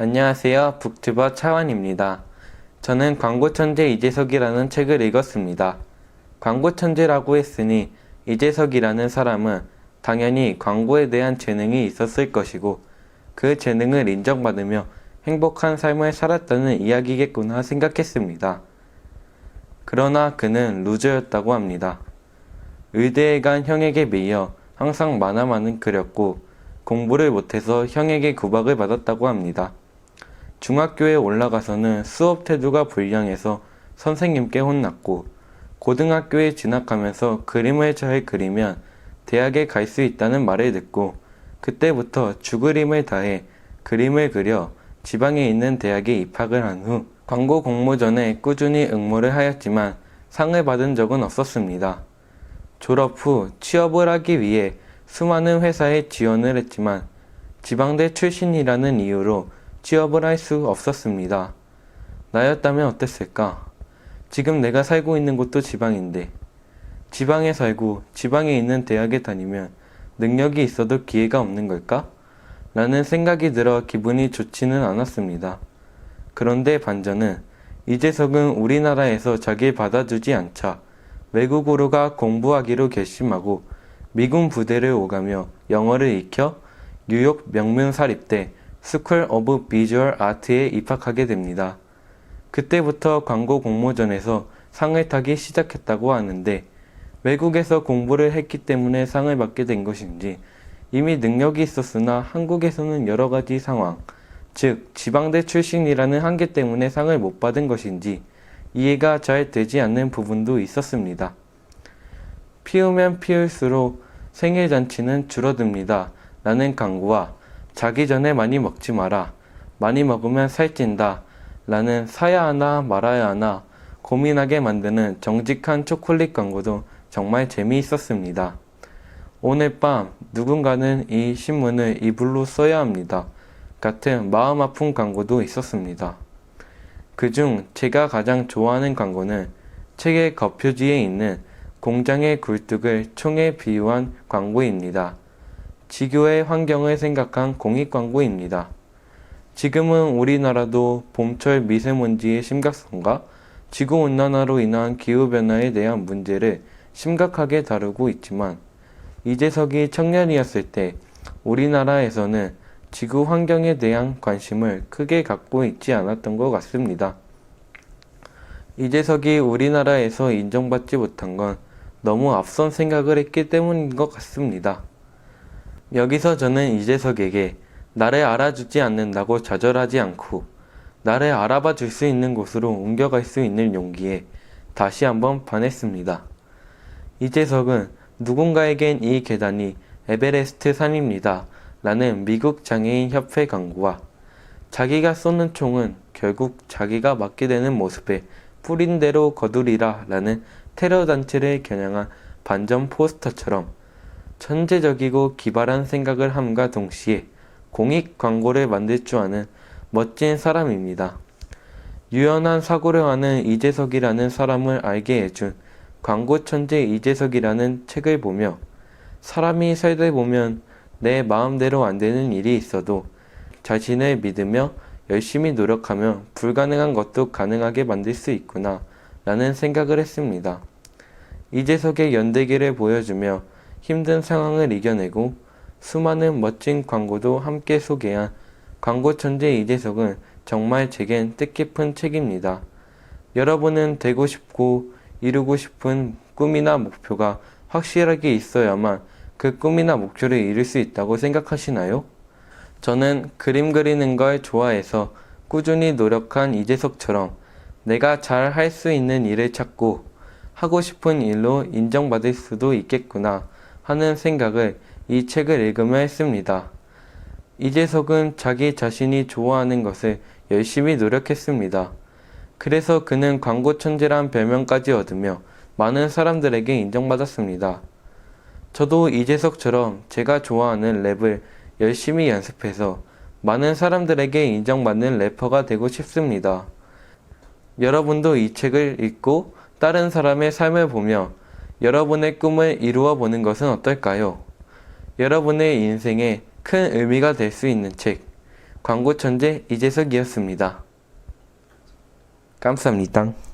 안녕하세요. 북튜버 차원입니다. 저는 광고천재 이재석이라는 책을 읽었습니다. 광고천재라고 했으니 이재석이라는 사람은 당연히 광고에 대한 재능이 있었을 것이고 그 재능을 인정받으며 행복한 삶을 살았다는 이야기겠구나 생각했습니다. 그러나 그는 루저였다고 합니다. 의대에 간 형에게 매여 항상 만화만은 그렸고 공부를 못해서 형에게 구박을 받았다고 합니다. 중학교에 올라가서는 수업 태도가 불량해서 선생님께 혼났고 고등학교에 진학하면서 그림을 잘 그리면 대학에 갈 수 있다는 말을 듣고 그때부터 죽을 힘을 다해 그림을 그려 지방에 있는 대학에 입학을 한 후 광고 공모전에 꾸준히 응모를 하였지만 상을 받은 적은 없었습니다. 졸업 후 취업을 하기 위해 수많은 회사에 지원을 했지만 지방대 출신이라는 이유로 취업을 할 수 없었습니다. 나였다면 어땠을까? 지금 내가 살고 있는 곳도 지방인데 지방에 살고 지방에 있는 대학에 다니면 능력이 있어도 기회가 없는 걸까? 라는 생각이 들어 기분이 좋지는 않았습니다. 그런데 반전은 이재석은 우리나라에서 자기를 받아주지 않자 외국으로 가 공부하기로 결심하고 미군 부대를 오가며 영어를 익혀 뉴욕 명문사립대 스쿨 오브 비주얼 아트에 입학하게 됩니다. 그때부터 광고 공모전에서 상을 타기 시작했다고 하는데 외국에서 공부를 했기 때문에 상을 받게 된 것인지 이미 능력이 있었으나 한국에서는 여러 가지 상황, 즉 지방대 출신이라는 한계 때문에 상을 못 받은 것인지 이해가 잘 되지 않는 부분도 있었습니다. 피우면 피울수록 생일잔치는 줄어듭니다. 라는 광고와 자기 전에 많이 먹지 마라. 많이 먹으면 살찐다. 라는 사야 하나 말아야 하나 고민하게 만드는 정직한 초콜릿 광고도 정말 재미있었습니다. 오늘 밤 누군가는 이 신문을 이불로 써야 합니다. 같은 마음 아픈 광고도 있었습니다. 그중 제가 가장 좋아하는 광고는 책의 겉표지에 있는 공장의 굴뚝을 총에 비유한 광고입니다. 지구의 환경을 생각한 공익 광고입니다. 지금은 우리나라도 봄철 미세먼지의 심각성과 지구온난화로 인한 기후변화에 대한 문제를 심각하게 다루고 있지만 이재석이 청년이었을 때 우리나라에서는 지구 환경에 대한 관심을 크게 갖고 있지 않았던 것 같습니다. 이재석이 우리나라에서 인정받지 못한 건 너무 앞선 생각을 했기 때문인 것 같습니다. 여기서 저는 이재석에게 나를 알아주지 않는다고 좌절하지 않고 나를 알아봐 줄 수 있는 곳으로 옮겨갈 수 있는 용기에 다시 한번 반했습니다. 이재석은 누군가에겐 이 계단이 에베레스트 산입니다. 라는 미국 장애인 협회 광고와 자기가 쏘는 총은 결국 자기가 맞게 되는 모습에 뿌린 대로 거두리라 라는 테러 단체를 겨냥한 반전 포스터처럼 천재적이고 기발한 생각을 함과 동시에 공익 광고를 만들 줄 아는 멋진 사람입니다. 유연한 사고를 하는 이재석이라는 사람을 알게 해준 광고 천재 이재석이라는 책을 보며 사람이 살다 보면 내 마음대로 안 되는 일이 있어도 자신을 믿으며 열심히 노력하면 불가능한 것도 가능하게 만들 수 있구나 라는 생각을 했습니다. 이재석의 연대기를 보여주며 힘든 상황을 이겨내고 수많은 멋진 광고도 함께 소개한 광고 천재 이재석은 정말 제겐 뜻깊은 책입니다. 여러분은 되고 싶고 이루고 싶은 꿈이나 목표가 확실하게 있어야만 그 꿈이나 목표를 이룰 수 있다고 생각하시나요? 저는 그림 그리는 걸 좋아해서 꾸준히 노력한 이재석처럼 내가 잘 할 수 있는 일을 찾고 하고 싶은 일로 인정받을 수도 있겠구나 하는 생각을 이 책을 읽으며 했습니다. 이재석은 자기 자신이 좋아하는 것을 열심히 노력했습니다. 그래서 그는 광고 천재란 별명까지 얻으며 많은 사람들에게 인정받았습니다. 저도 이재석처럼 제가 좋아하는 랩을 열심히 연습해서 많은 사람들에게 인정받는 래퍼가 되고 싶습니다. 여러분도 이 책을 읽고 다른 사람의 삶을 보며 여러분의 꿈을 이루어 보는 것은 어떨까요? 여러분의 인생에 큰 의미가 될 수 있는 책, 광고 천재 이재석이었습니다. 감사합니다.